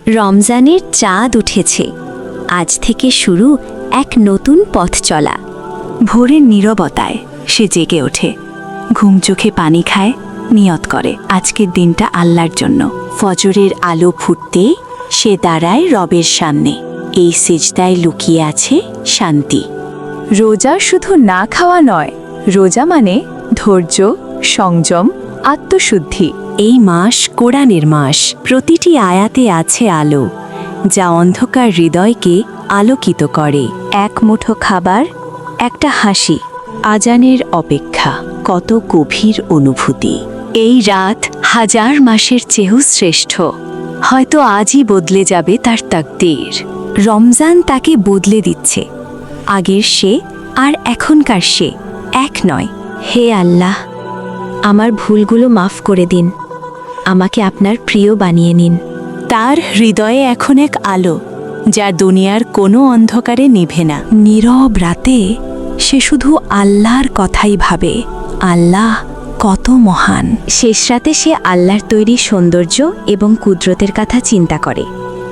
রমজানের চাঁদ উঠেছে। আজ থেকে শুরু এক নতুন পথ চলা। ভোরের নীরবতায় সে জেগে ওঠে, ঘুম চোখে পানি খায়, নিয়ত করে আজকের দিনটা আল্লাহর জন্য। ফজরের আলো ফুটতেই সে দাঁড়ায় রবের সামনে। এই সিজদায় লুকিয়ে আছে শান্তি। রোজা শুধু না খাওয়া নয়, রোজা মানে ধৈর্য, সংযম, আত্মশুদ্ধি। এই মাস কোরআনের মাস। প্রতিটি আয়াতে আছে আলো, যা অন্ধকার হৃদয়কে আলোকিত করে। এক মুঠো খাবার, একটা হাসি, আজানের অপেক্ষা, কত গভীর অনুভূতি। এই রাত হাজার মাসের চেয়েও শ্রেষ্ঠ। হয়তো আজই বদলে যাবে তার তাকদীর। রমজান তাকে বদলে দিচ্ছে। আগের সে আর এখনকার সে এক নয়। হে আল্লাহ, আমার ভুলগুলো মাফ করে দিন। আমাকে আপনার প্রিয় বানিয়ে নিন। তার হৃদয়ে এখন এক আলো, যা দুনিয়ার কোনো অন্ধকারে নিভে না। নীরব রাতে সে শুধু আল্লাহর কথাই ভাবে। আল্লাহ কত মহান। শেষ রাতে সে আল্লাহর তৈরি সৌন্দর্য এবং কুদরতের কথা চিন্তা করে।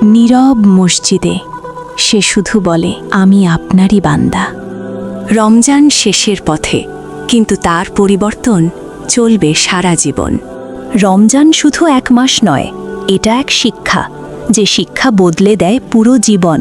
নীরব মসজিদে সে শুধু বলে, আমি আপনারই বান্দা। রমজান শেষের পথে, কিন্তু তার পরিবর্তন চলবে সারা জীবন। রমজান শুধু এক মাস নয়, এটা এক শিক্ষা, যে শিক্ষা বদলে দেয় পুরো জীবন।